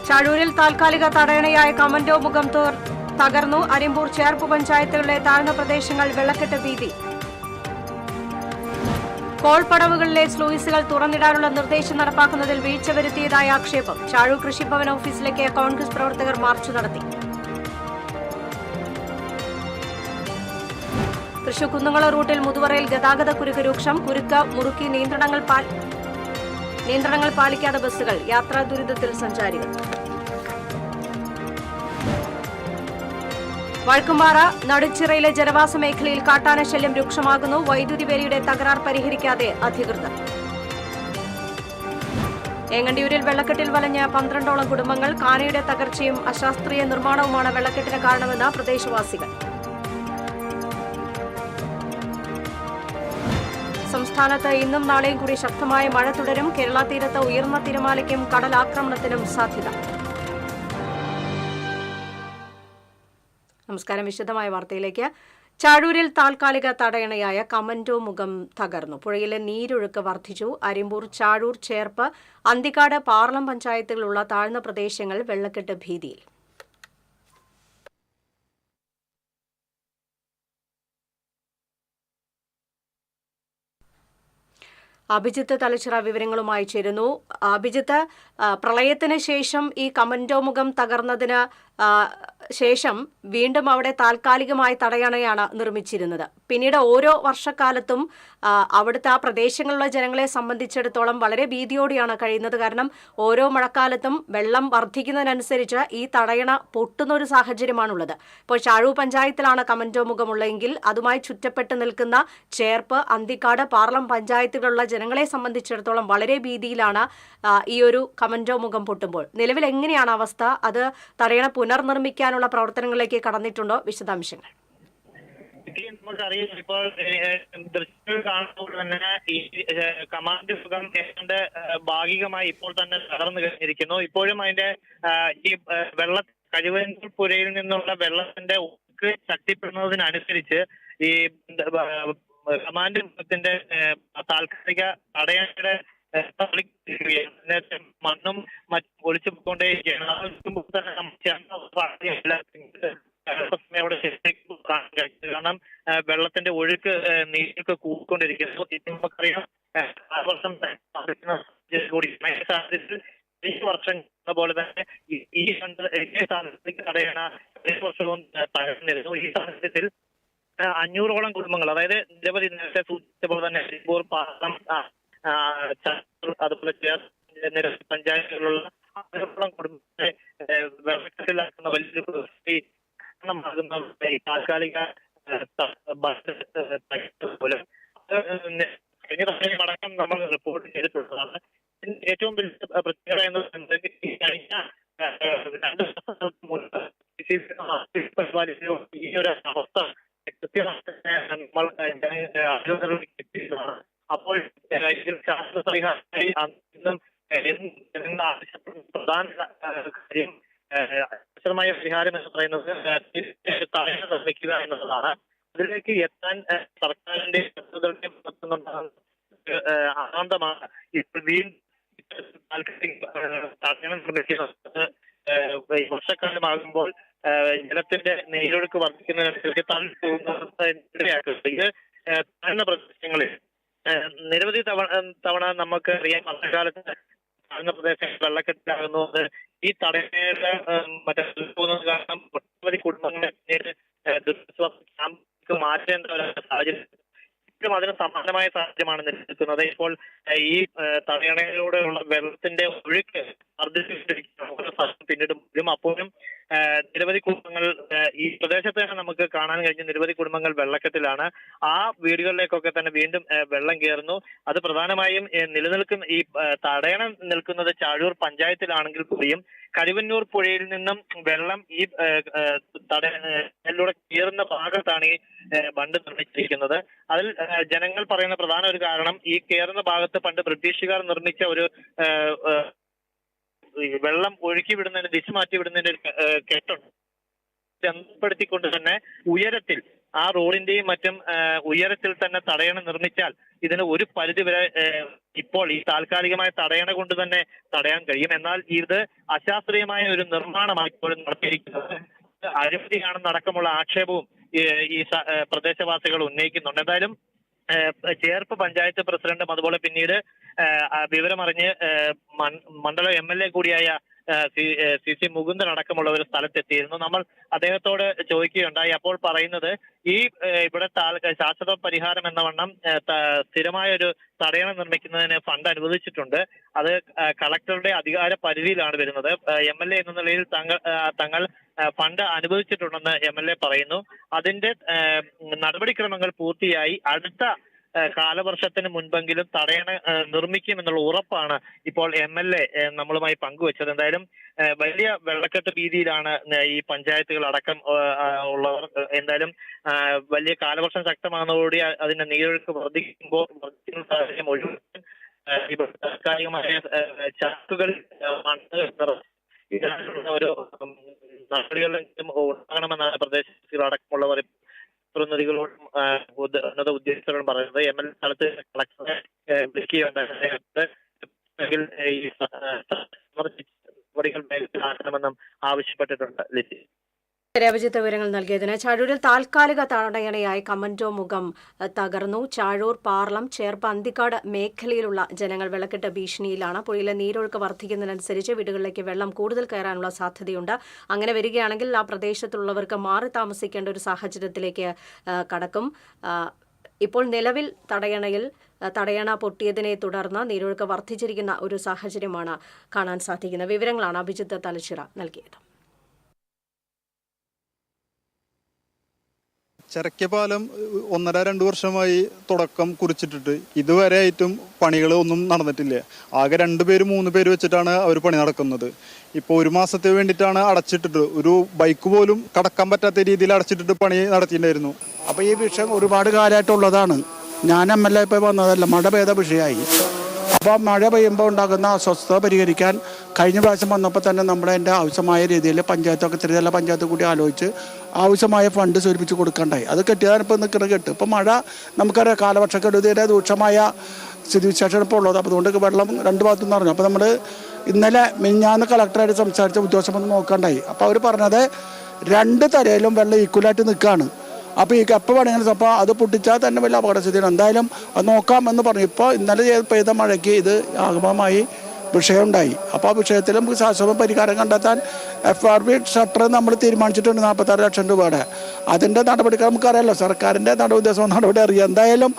ചഴൂരിൽ താൽക്കാലിക തടയണയായ കമന്റോ മുഖം തകർന്നു. അരിമ്പൂർ ചേർപ്പ് പഞ്ചായത്തുകളിലെ താഴ്ന്ന പ്രദേശങ്ങൾ വെള്ളക്കെട്ട് ഭീതി. കോൾപടവുകളിലെ സ്ലൂയിസുകൾ തുറന്നിടാനുള്ള നിർദ്ദേശം നടപ്പാക്കുന്നതിൽ വീഴ്ച വരുത്തിയതായ ആക്ഷേപം. ചാഴൂർ കൃഷിഭവൻ ഓഫീസിലേക്ക് കോൺഗ്രസ് പ്രവർത്തകർ മാർച്ച് നടത്തി. തൃശൂർ കുന്നംകുളം റൂട്ടിൽ മുതുവറയിൽ ഗതാഗതക്കുരുക്ക് രൂക്ഷം. കുരുക്ക് മുറുക്കി നിയന്ത്രണങ്ങൾ പാലിക്കാതെ ബസ്സുകൾ. യാത്രാ ദുരിതത്തിൽ സഞ്ചാരികൾ. വഴുക്കുംപാറ നടുച്ചിറയിലെ ജനവാസ മേഖലയിൽ കാട്ടാന ശല്യം രൂക്ഷമാകുന്നു. വൈദ്യുതി വേലിയുടെ തകരാർ പരിഹരിക്കാതെ അധികൃതർ. ഏങ്ങണ്ടിയൂരിൽ വെള്ളക്കെട്ടിൽ വലഞ്ഞ 12ഓളം കുടുംബങ്ങൾ. കാനയുടെ തകർച്ചയും അശാസ്ത്രീയ നിർമ്മാണവുമാണ് വെള്ളക്കെട്ടിന് കാരണമെന്ന് പ്രദേശവാസികൾ. സംസ്ഥാനത്ത് ഇന്നും നാളെയും കൂടി ശക്തമായ മഴ തുടരും. കേരള തീരത്ത് ഉയർന്ന തിരമാലയ്ക്കും കടലാക്രമണത്തിനും സാധ്യത. നമസ്കാരം. വിശദമായ വാർത്തയിലേക്ക്. ചാഴൂരിൽ താൽക്കാലിക തടയണയായ കമന്റോ മുഖം തകർന്നു. പുഴയിലെ നീരൊഴുക്ക് വർദ്ധിച്ചു. അരിമ്പൂർ, ചാഴൂർ, ചേർപ്പ്, അന്തിക്കാട്, പാർലം പഞ്ചായത്തുകളുള്ള താഴ്ന്ന പ്രദേശങ്ങൾ വെള്ളക്കെട്ട് ഭീതിയിൽ. അഭിജിത്ത് തലച്ചിറ വിവരങ്ങളുമായി ചേരുന്നു. അഭിജിത്ത്, പ്രളയത്തിന് ശേഷം ഈ കമന്റോ മുഖം തകർന്നതിന് ശേഷം വീണ്ടും അവിടെ താൽക്കാലികമായി തടയണയാണ് നിർമ്മിച്ചിരുന്നത്. പിന്നീട് ഓരോ വർഷക്കാലത്തും അവിടുത്തെ ആ പ്രദേശങ്ങളിലുള്ള ജനങ്ങളെ സംബന്ധിച്ചിടത്തോളം വളരെ ഭീതിയോടെയാണ് കഴിയുന്നത്. കാരണം ഓരോ മഴക്കാലത്തും വെള്ളം വർദ്ധിക്കുന്നതിനനുസരിച്ച് ഈ തടയണ പൊട്ടുന്ന ഒരു സാഹചര്യമാണുള്ളത്. ഇപ്പോൾ ചാഴൂർ പഞ്ചായത്തിലാണ് കമന്റോ മുഖമുള്ളെങ്കിൽ അതുമായി ചുറ്റപ്പെട്ട് നിൽക്കുന്ന ചേർപ്പ്, അന്തിക്കാട്, പാർലം പഞ്ചായത്തുകളിലുള്ള ജനങ്ങളെ സംബന്ധിച്ചിടത്തോളം വളരെ ഭീതിയിലാണ് ഈ ഒരു കമന്റോ മുഖം പൊട്ടുമ്പോൾ. നിലവിൽ എങ്ങനെയാണ് അവസ്ഥ? അത് തടയണ പുനർനിർമ്മിക്കാനുള്ള പ്രവർത്തനങ്ങളിലേക്ക് കടന്നിട്ടുണ്ടോ? വിശദാംശങ്ങൾ. നമുക്കറിയാം, ഇപ്പോൾ ദൃശ്യങ്ങൾ കാണുമ്പോൾ തന്നെ ഈ കമാൻഡ് മുഖം ഏതാണ്ട് ഭാഗികമായി ഇപ്പോൾ തന്നെ തകർന്നു കഴിഞ്ഞിരിക്കുന്നു. ഇപ്പോഴും അതിന്റെ ഈ കഴുവന്നൂർ പുഴയിൽ നിന്നുള്ള വെള്ളത്തിന്റെ ഒഴുക്ക് ശക്തിപ്പെടുന്നതിനനുസരിച്ച് ഈ കമാൻഡ് മുഖത്തിന്റെ താൽക്കാലിക തടയണയുടെ മണ്ണും മറ്റും ഒളിച്ചു പോയിക്കൊണ്ടേയിരിക്കുകയാണ്. കാരണം വെള്ളത്തിന്റെ ഒഴുക്ക് നീരൊക്കെ കൂടിക്കൊണ്ടിരിക്കുന്നു. നമുക്കറിയാം, വർഷം കൂടി സാഹചര്യത്തിൽ ഈ വർഷം പോലെ തന്നെ ഈ സാഹചര്യത്തിൽ തടയണ വർഷവും തകർന്നിരുന്നു. ഈ സാഹചര്യത്തിൽ 500ഓളം കുടുംബങ്ങൾ, അതായത് നിരവധി നേരത്തെ സൂചിപ്പിച്ച പോലെ തന്നെ അരിമ്പൂർ, പാർലം, അതുപോലെ നിരവധി പഞ്ചായത്തുകളിലുള്ള 500ഓളം കുടുംബങ്ങളെ വെള്ളക്കെട്ടിലാക്കുന്ന വലിയൊരു കാരണമാകുന്ന ഈ താൽക്കാലിക പോലും കഴിഞ്ഞ തവണയും അടക്കം നമ്മൾ റിപ്പോർട്ട് ചെയ്തിട്ടുള്ളതാണ്. ഏറ്റവും വലിയ പ്രത്യേകത എന്ന് പറയുന്നത് കഴിഞ്ഞ 2 ദിവസങ്ങൾക്ക് മുൻപ് ഈ ഒരു അവസ്ഥ കൃത്യമായിട്ട് നമ്മൾ എത്തിയതാണ്. അപ്പോൾ ശാസ്ത്ര പരിഹാരമായി പ്രധാന കാര്യം ശാസ്ത്രമായ പരിഹാരം എന്ന് പറയുന്നത് തടയണ നിർമ്മിക്കുക എന്നുള്ളതാണ്. അതിലേക്ക് എത്താൻ സർക്കാരിന്റെ ആനന്ദമാണ്. ഇപ്പോൾ വീണ്ടും തടയണ നിർമ്മിക്കുന്നത് വർഷക്കാലമാകുമ്പോൾ ജലത്തിന്റെ നീരൊഴുക്ക് വർദ്ധിക്കുന്നതിനനുസരിച്ച് തള്ളിപ്പോകുന്നതിനിടയാക്കുന്നത്. ഇത് താഴ്ന്ന പ്രദേശങ്ങളിൽ നിരവധി തവണ നമുക്ക് അറിയാം, വർഷകാലത്ത് താഴ്ന്ന പ്രദേശങ്ങൾ വെള്ളക്കെട്ടിലാകുന്നത് ഈ തടയണയുടെ പോകുന്നത് കാരണം ഒട്ടനവധി കുടുംബങ്ങളെ പിന്നീട് ദുരിതാശ്വാസ ക്യാമ്പിലേക്ക് മാറ്റേണ്ട ഒരു സാഹചര്യം ഇപ്പോഴും അതിന് സമാനമായ സാഹചര്യമാണ് നിലനിൽക്കുന്നത്. ഇപ്പോൾ ഈ തടയണയിലൂടെയുള്ള വെള്ളത്തിന്റെ ഒഴുക്ക് വർദ്ധിച്ചുകൊണ്ടിരിക്കുന്ന പിന്നീട് വരും. അപ്പോഴും നിരവധി കുടുംബങ്ങൾ ഈ പ്രദേശത്ത് തന്നെ നമുക്ക് കാണാൻ കഴിഞ്ഞ നിരവധി കുടുംബങ്ങൾ വെള്ളക്കെട്ടിലാണ്. ആ വീടുകളിലേക്കൊക്കെ തന്നെ വീണ്ടും വെള്ളം കയറുന്നു. അത് പ്രധാനമായും നിലനിൽക്കുന്ന ഈ തടയണം നിൽക്കുന്നത് ചാഴൂർ പഞ്ചായത്തിലാണെങ്കിൽ കൂടിയും കരുവന്നൂർ പുഴയിൽ നിന്നും വെള്ളം ഈ തടയിലൂടെ കയറുന്ന ഭാഗത്താണ് ഈ ബണ്ട് നിർമ്മിച്ചിരിക്കുന്നത്. അതിൽ ജനങ്ങൾ പറയുന്ന പ്രധാന ഒരു കാരണം ഈ കയറുന്ന ഭാഗത്ത് പണ്ട് ബ്രിട്ടീഷുകാർ നിർമ്മിച്ച ഒരു വെള്ളം ഒഴുക്കി വിടുന്നതിന് ദിശ മാറ്റി വിടുന്നതിന്റെ ഒരു കെട്ടുണ്ട്. ബന്ധപ്പെടുത്തിക്കൊണ്ട് തന്നെ ഉയരത്തിൽ ആ റോഡിന്റെയും മറ്റും ഉയരത്തിൽ തന്നെ തടയണ നിർമ്മിച്ചാൽ ഇതിന് ഒരു പരിധിവരെ ഇപ്പോൾ ഈ താൽക്കാലികമായ തടയണ കൊണ്ട് തന്നെ തടയാൻ കഴിയും. എന്നാൽ ഇത് അശാസ്ത്രീയമായ ഒരു നിർമ്മാണമാണ് ഇപ്പോഴും നടത്തിയിരിക്കുന്നത്. അഴിമതിയാണെന്നടക്കമുള്ള ആക്ഷേപവും ഈ പ്രദേശവാസികൾ ഉന്നയിക്കുന്നുണ്ട്. എന്തായാലും ചേർപ്പ് പഞ്ചായത്ത് പ്രസിഡന്റും അതുപോലെ പിന്നീട് വിവരമറിഞ്ഞ് മണ്ഡലം MLA കൂടിയായ CC മുകുന്ദൻ അടക്കമുള്ളവർ സ്ഥലത്തെത്തിയിരുന്നു. നമ്മൾ അദ്ദേഹത്തോട് ചോദിക്കുകയുണ്ടായി. അപ്പോൾ പറയുന്നത് ഈ ഇവിടെ ശാശ്വത പരിഹാരം എന്ന വണ്ണം സ്ഥിരമായ ഒരു തടയണം നിർമ്മിക്കുന്നതിന് ഫണ്ട് അനുവദിച്ചിട്ടുണ്ട്. അത് കളക്ടറുടെ അധികാര പരിധിയിലാണ് വരുന്നത്. MLA എന്ന നിലയിൽ തങ്ങൾ ഫണ്ട് അനുവദിച്ചിട്ടുണ്ടെന്ന് MLA പറയുന്നു. അതിന്റെ നടപടിക്രമങ്ങൾ പൂർത്തിയായി അടുത്ത കാലവർഷത്തിന് മുൻപെങ്കിലും തടയണ നിർമ്മിക്കുമെന്നുള്ള ഉറപ്പാണ് ഇപ്പോൾ MLA നമ്മളുമായി പങ്കുവച്ചത്. എന്തായാലും വലിയ വെള്ളക്കെട്ട് ഭീതിയിലാണ് ഈ പഞ്ചായത്തുകൾ അടക്കം ഉള്ളവർ. എന്തായാലും വലിയ കാലവർഷം ശക്തമാകുന്നതോടെ അതിന്റെ നീരൊഴുക്ക് വർദ്ധിക്കുമ്പോൾ സാഹചര്യം ഒഴിവാക്കാൻ താൽക്കാലികമായ ചാക്കുകളിൽ മണ്ണ് ഒരു നടപടികളെങ്കിലും ഉണ്ടാകണമെന്നാണ് പ്രദേശവാസികൾ അടക്കമുള്ളവർ പ്രതിനിധികളോടും ഉന്നത ഉദ്യോഗസ്ഥരോടും പറയുന്നത്. MLA സ്ഥലത്ത് കളക്ടറെ വിളിക്കുകയുണ്ടായി നടപടികൾ വേഗത്തിലാക്കണമെന്നും ആവശ്യപ്പെട്ടിട്ടുണ്ട്. ലിറ്റി രവിജിത്ത് വിവരങ്ങൾ നൽകിയതിന്. ചാഴൂരിൽ താൽക്കാലിക തടയണയായി കമന്റോ മുഖം തകർന്നു. ചാഴൂർ, പാർലം, ചേർപ്പ്, അന്തിക്കാട് മേഖലയിലുള്ള ജനങ്ങൾ വെള്ളക്കെട്ട് ഭീഷണിയിലാണ്. പുഴയിലെ നീരൊഴുക്ക് വർദ്ധിക്കുന്നതിനനുസരിച്ച് വീടുകളിലേക്ക് വെള്ളം കൂടുതൽ കയറാനുള്ള സാധ്യതയുണ്ട്. അങ്ങനെ വരികയാണെങ്കിൽ ആ പ്രദേശത്തുള്ളവർക്ക് മാറി താമസിക്കേണ്ട ഒരു സാഹചര്യത്തിലേക്ക് കടക്കും. ഇപ്പോൾ നിലവിൽ തടയണ പൊട്ടിയതിനെ തുടർന്ന് നീരൊഴുക്ക് വർദ്ധിച്ചിരിക്കുന്ന ഒരു സാഹചര്യമാണ് കാണാൻ സാധിക്കുന്നത്. വിവരങ്ങളാണ് അഭിജിത്ത് തലച്ചിറ നൽകിയത്. ചെറക്കപ്പാലം 1.5-2 വർഷമായി തുടക്കം കുറിച്ചിട്ടിട്ട് ഇതുവരെ ആയിട്ടും പണികൾ ഒന്നും നടന്നിട്ടില്ല. ആകെ 2 പേര് 3 പേര് വെച്ചിട്ടാണ് അവർ പണി നടക്കുന്നത്. ഇപ്പോൾ 1 മാസത്തിന് വേണ്ടിയിട്ടാണ് അടച്ചിട്ടിട്ട്, ഒരു ബൈക്ക് പോലും കടക്കാൻ പറ്റാത്ത രീതിയിൽ അടച്ചിട്ടിട്ട് പണി നടത്തിയിട്ടുണ്ടായിരുന്നു. അപ്പോൾ ഈ വിഷയം ഒരുപാട് കാലമായിട്ടുള്ളതാണ്. ഞാൻ MLA ഇപ്പോൾ വന്നതല്ല, മഴ പെയ്ത വിഷയമായി. അപ്പോൾ മഴ പെയ്യുമ്പോൾ ഉണ്ടാകുന്ന അസ്വസ്ഥത പരിഹരിക്കാൻ കഴിഞ്ഞ പ്രാവശ്യം വന്നപ്പോൾ തന്നെ നമ്മുടെ ആവശ്യമായ രീതിയിൽ പഞ്ചായത്തൊക്കെ തിരുതല പഞ്ചായത്ത് കൂടി ആലോചിച്ച് ആവശ്യമായ ഫണ്ട് സ്വരൂപിച്ച് കൊടുക്കണ്ടായി. അത് കെട്ടിയതാണിപ്പോൾ നിൽക്കുന്നത് കെട്ട്. ഇപ്പോൾ മഴ നമുക്കറിയാം, കാലവർഷക്കെടുതിയുടെ രൂക്ഷമായ സ്ഥിതിവിശേഷം ഇപ്പോൾ ഉള്ളത്. അപ്പോൾ അതുകൊണ്ട് വെള്ളം 2 ഭാഗത്തു നിന്ന് പറഞ്ഞു. അപ്പോൾ നമ്മൾ ഇന്നലെ മിനിഞ്ഞാന്ന് കളക്ടറായിട്ട് സംസാരിച്ച ഉദ്യോഗസ്ഥൻ വന്ന് നോക്കണ്ടായി. അപ്പോൾ അവർ പറഞ്ഞത് 2 തരയിലും വെള്ളം ഈക്വലായിട്ട് നിൽക്കുകയാണ്. അപ്പോൾ ഈ കപ്പ പണിയാണ്. അപ്പോൾ അത് പൊട്ടിച്ചാൽ തന്നെ വലിയ അപകടസ്ഥിതിയാണ്. എന്തായാലും അത് നോക്കാം എന്ന് പറഞ്ഞു. ഇപ്പോൾ ഇന്നലെ പെയ്ത മഴയ്ക്ക് ഇത് ആഗമമായി വിഷയമുണ്ടായി. അപ്പോൾ ആ വിഷയത്തിൽ നമുക്ക് ശാശ്വത പരിഹാരം കണ്ടെത്താൻ FRB ഷട്ടർ നമ്മൾ തീരുമാനിച്ചിട്ടുണ്ട് 46 ലക്ഷം രൂപയുടെ. അതിൻ്റെ നടപടികൾ നമുക്കറിയാമല്ലോ, സർക്കാരിൻ്റെ നടപടി അറിയാം. എന്തായാലും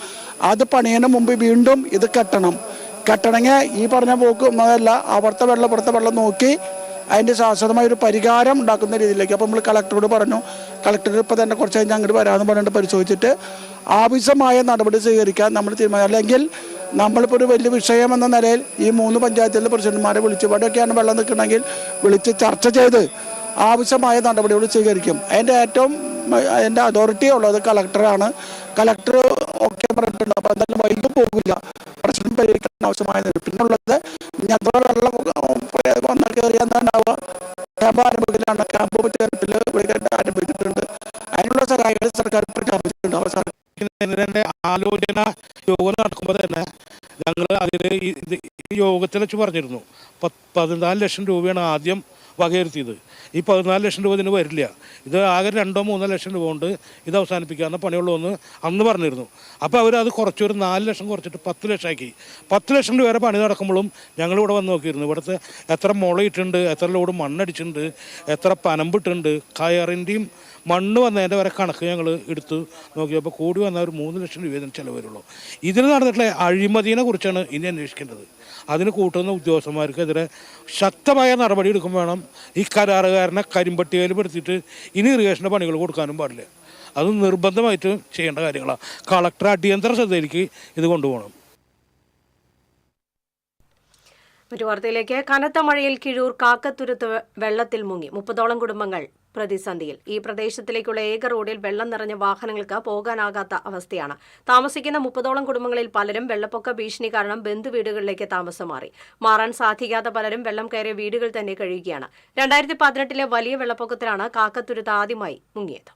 അത് പണിയതിന് മുമ്പ് വീണ്ടും ഇത് കെട്ടണമെങ്കിൽ ഈ പറഞ്ഞ പോക്ക് അതല്ല, അവിടുത്തെ വെള്ളം ഇവിടുത്തെ വെള്ളം നോക്കി അതിൻ്റെ ശാശ്വതമായൊരു പരിഹാരം ഉണ്ടാക്കുന്ന രീതിയിലേക്ക്. അപ്പോൾ നമ്മൾ കളക്ടറോട് പറഞ്ഞു. കളക്ടർ ഇപ്പോൾ തന്നെ കുറച്ച് കഴിഞ്ഞ് അങ്ങോട്ട് വരാമെന്ന് പറഞ്ഞിട്ട് പരിശോധിച്ചിട്ട് ആവശ്യമായ നടപടി സ്വീകരിക്കാൻ നമ്മൾ തീരുമാനം. അല്ലെങ്കിൽ നമ്മളിപ്പോൾ ഒരു വലിയ വിഷയം എന്ന നിലയിൽ ഈ 3 പഞ്ചായത്തിലെ പ്രസിഡന്റുമാരെ വിളിച്ച് ഇവിടെയൊക്കെയാണ് വെള്ളം നിൽക്കണമെങ്കിൽ വിളിച്ച് ചർച്ച ചെയ്ത് ആവശ്യമായ നടപടികൾ സ്വീകരിക്കും. അതിൻ്റെ അതോറിറ്റി ഉള്ളത് കളക്ടറാണ്. കളക്ടർ ഓക്കെ പറഞ്ഞിട്ടുണ്ട്. അപ്പോൾ എന്തായാലും വൈകും പോകില്ല, പ്രശ്നം പരിഹരിക്കാൻ ആവശ്യമായ. പിന്നുള്ളത് ഞങ്ങൾ വെള്ളം വന്നാൽ കയറിയാൽ ഉണ്ടാവുക ക്യാമ്പ് ആരംഭിക്കലാണ്. ക്യാമ്പ് ആരംഭിച്ചിട്ടുണ്ട്. അതിനുള്ള സഹായങ്ങൾ സർക്കാർ പ്രഖ്യാപിച്ചിട്ടുണ്ട്. അവസാനം ആലോചന യോഗം നടക്കുമ്പോൾ തന്നെ ഞങ്ങൾ ഈ യോഗത്തിൽ വെച്ച് പറഞ്ഞിരുന്നു 14 ലക്ഷം രൂപയാണ് ആദ്യം വകയിരുത്തിയത്. ഈ 14 ലക്ഷം രൂപ ഇതിന് വരില്ല, ഇത് ആകെ 2-3 ലക്ഷം രൂപ കൊണ്ട് ഇത് അവസാനിപ്പിക്കാവുന്ന പണിയുള്ളൂ എന്ന് അന്ന് പറഞ്ഞിരുന്നു. അപ്പോൾ അവരത് കുറച്ചൊരു 4 ലക്ഷം കുറച്ചിട്ട് 10 ലക്ഷമാക്കി. 10 ലക്ഷം രൂപ വരെ പണി നടക്കുമ്പോഴും ഞങ്ങളിവിടെ വന്ന് നോക്കിയിരുന്നു. ഇവിടുത്തെ എത്ര മുളയിട്ടുണ്ട്, എത്ര ലോഡ് മണ്ണടിച്ചിട്ടുണ്ട്, എത്ര പനമ്പിട്ടുണ്ട്, കയറിൻ്റെയും മണ്ണ് വന്നതിൻ്റെ വരെ കണക്ക് ഞങ്ങൾ എടുത്ത് നോക്കിയപ്പോൾ കൂടി വന്ന ഒരു 3 ലക്ഷം രൂപ ഇതിന് ചിലവ് വരുള്ളൂ. ഇതിന് നടന്നിട്ടുള്ള അഴിമതിനെ കുറിച്ചാണ് ഇനി അന്വേഷിക്കേണ്ടത്. അതിന് കൂട്ടുന്ന ഉദ്യോഗസ്ഥന്മാർക്കെതിരെ ശക്തമായ നടപടി എടുക്കും വേണം. ഈ കരാറുകാരനെ കരിമ്പട്ടികയിൽ പെടുത്തിയിട്ട് ഇനി ഇറിഗേഷൻ്റെ പണികൾ കൊടുക്കാനും പാടില്ല. അത് നിർബന്ധമായിട്ട് ചെയ്യേണ്ട കാര്യങ്ങളാണ്. കളക്ടർ അടിയന്തര ശ്രദ്ധയിലേക്ക് ഇത് കൊണ്ടുപോകണം. മറ്റു വാർത്തയിലേക്ക്. കനത്ത മഴയിൽ കിഴൂർ കാക്കത്തുരുത്ത് വെള്ളത്തിൽ മുങ്ങി 30ഓളം കുടുംബങ്ങൾ പ്രതിസന്ധിയിൽ. ഈ പ്രദേശത്തിലേക്കുള്ള ഏക റോഡിൽ വെള്ളം നിറഞ്ഞ വാഹനങ്ങൾക്ക് പോകാനാകാത്ത അവസ്ഥയാണ്. താമസിക്കുന്ന 30ഓളം കുടുംബങ്ങളിൽ പലരും വെള്ളപ്പൊക്ക ഭീഷണി കാരണം ബന്ധുവീടുകളിലേക്ക് താമസം മാറാൻ സാധിക്കാത്ത പലരും വെള്ളം കയറിയ വീടുകൾ തന്നെ കഴിയുകയാണ്. 2018 വലിയ വെള്ളപ്പൊക്കത്തിലാണ് കാക്കത്തുരുത്ത് ആദ്യമായി മുങ്ങിയത്.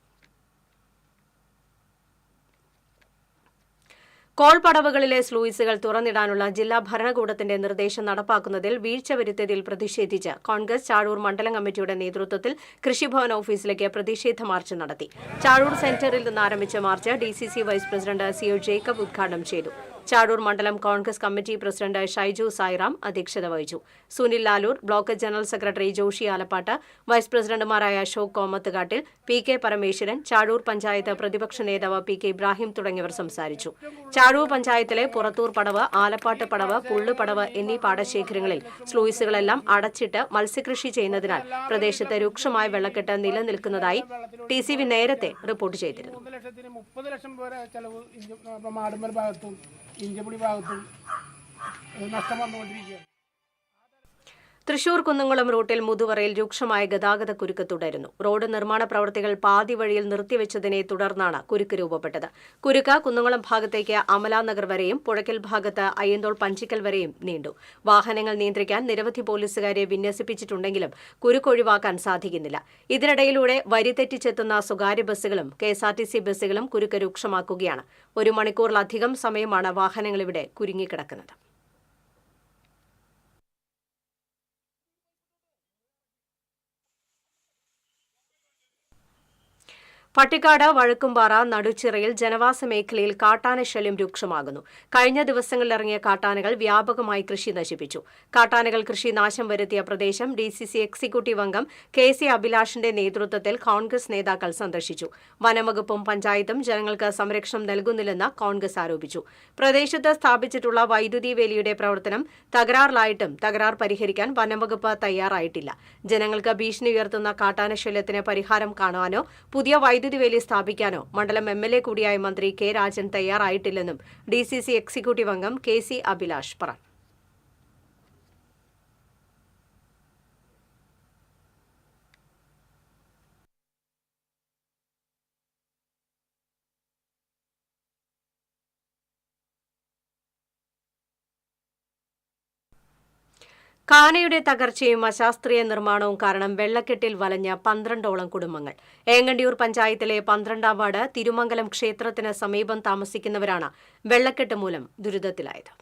കോൾ പടവുകളിലെ സ്ലൂയിസുകൾ തുറന്നിടാനുള്ള ജില്ലാ ഭരണകൂടത്തിന്റെ നിർദ്ദേശം നടപ്പാക്കുന്നതിൽ വീഴ്ച വരുത്തിയതിൽ പ്രതിഷേധിച്ച് കോൺഗ്രസ് ചാഴൂർ മണ്ഡലം കമ്മിറ്റിയുടെ നേതൃത്വത്തിൽ കൃഷിഭവൻ ഓഫീസിലേക്ക് പ്രതിഷേധ മാർച്ച് നടത്തി. ചാഴൂർ സെന്ററിൽ നിന്ന് ആരംഭിച്ച march DCC vice president CO Jacob ഉദ്ഘാടനം ചെയ്തു. ചാഴൂർ മണ്ഡലം കോൺഗ്രസ് കമ്മിറ്റി പ്രസിഡന്റ് ഷൈജു സായിറാം അധ്യക്ഷത വഹിച്ചു. Sunil Lalur, block general secretary Joshy Alappat, vice പ്രസിഡന്റുമാരായ അശോക് കോമത്തുകാട്ടിൽ, PK പരമേശ്വരൻ, ചാഴൂർ പഞ്ചായത്ത് പ്രതിപക്ഷ നേതാവ് PK ഇബ്രാഹിം തുടങ്ങിയവർ സംസാരിച്ചു. ചാഴൂർ പഞ്ചായത്തിലെ പുറത്തൂർ പടവ്, ആലപ്പാട്ട് പടവ്, പുള്ളുപടവ് എന്നീ പാടശേഖരങ്ങളിൽ സ്ലൂയിസുകളെല്ലാം അടച്ചിട്ട് മത്സ്യകൃഷി ചെയ്യുന്നതിനാൽ പ്രദേശത്ത് രൂക്ഷമായ വെള്ളക്കെട്ട് നിലനിൽക്കുന്നതായി TCV നേരത്തെ റിപ്പോർട്ട് ചെയ്തിരുന്നു. ഇഞ്ചപുടി ഭാഗത്തും നഷ്ടം വന്നുകൊണ്ടിരിക്കുകയാണ്. തൃശൂർ കുന്നംകുളം റൂട്ടിൽ മുതുവറയിൽ രൂക്ഷമായ ഗതാഗത കുരുക്ക് തുടരുന്നു. റോഡ് നിർമ്മാണ പ്രവൃത്തികൾ പാതി വഴിയിൽ നിർത്തിവെച്ചതിനെ തുടർന്നാണ് കുരുക്ക് രൂപപ്പെട്ടത്. കുരുക്ക് കുന്നംകുളം ഭാഗത്തേക്ക് അമലാനഗർ വരെയും പുഴയ്ക്കൽ ഭാഗത്ത് അയ്യന്തോൾ പഞ്ചിക്കൽ വരെയും നീണ്ടു. വാഹനങ്ങൾ നിയന്ത്രിക്കാൻ നിരവധി പോലീസുകാരെ വിന്യസിപ്പിച്ചിട്ടുണ്ടെങ്കിലും കുരുക്ക് ഒഴിവാക്കാൻ സാധിക്കുന്നില്ല. ഇതിനിടയിലൂടെ വരി തെറ്റിച്ചെത്തുന്ന സ്വകാര്യ ബസ്സുകളും KSRTC ബസ്സുകളും കുരുക്ക് രൂക്ഷമാക്കുകയാണ്. 1 മണിക്കൂറിലധികം സമയമാണ് വാഹനങ്ങൾ ഇവിടെ കുരുങ്ങിക്കിടക്കുന്നത്. പട്ടിക്കാട് വഴുക്കുംപാറ നടുച്ചിറയിൽ ജനവാസ മേഖലയിൽ കാട്ടാന ശല്യം രൂക്ഷമാകുന്നു. കഴിഞ്ഞ ദിവസങ്ങളിൽ ഇറങ്ങിയ കാട്ടാനകൾ വ്യാപകമായി കൃഷി നശിപ്പിച്ചു. കാട്ടാനകൾ കൃഷി നാശം വരുത്തിയ പ്രദേശം DCC എക്സിക്യൂട്ടീവ് അംഗം KC അഭിലാഷിന്റെ നേതൃത്വത്തിൽ കോൺഗ്രസ് നേതാക്കൾ സന്ദർശിച്ചു. വനംവകുപ്പും പഞ്ചായത്തും ജനങ്ങൾക്ക് സംരക്ഷണം നൽകുന്നില്ലെന്ന് കോൺഗ്രസ് ആരോപിച്ചു. പ്രദേശത്ത് സ്ഥാപിച്ചിട്ടുള്ള വൈദ്യുതി വേലിയുടെ പ്രവർത്തനം തകരാറിലായിട്ടും തകരാർ പരിഹരിക്കാൻ വനംവകുപ്പ് തയ്യാറായിട്ടില്ല. ജനങ്ങൾക്ക് ഭീഷണി ഉയർത്തുന്ന കാട്ടാന ശല്യത്തിന് പരിഹാരം കാണാനോ പുതിയ വൈദ്യുതി വേലി സ്ഥാപിക്കാനോ മണ്ഡലം MLA കൂടിയായ മന്ത്രി K രാജൻ തയ്യാറായിട്ടില്ലെന്നും DCC എക്സിക്യൂട്ടീവ് അംഗം KC അഭിലാഷ് പറഞ്ഞു. കാനയുടെ തകർച്ചയും അശാസ്ത്രീയ നിർമ്മാണവും കാരണം വെള്ളക്കെട്ടിൽ വലഞ്ഞ 12ഓളം കുടുംബങ്ങൾ. ഏങ്ങണ്ടിയൂർ പഞ്ചായത്തിലെ 12ാം വാർഡ് തിരുമംഗലം ക്ഷേത്രത്തിന് സമീപം താമസിക്കുന്നവരാണ് വെള്ളക്കെട്ട് മൂലം ദുരിതത്തിലായത്.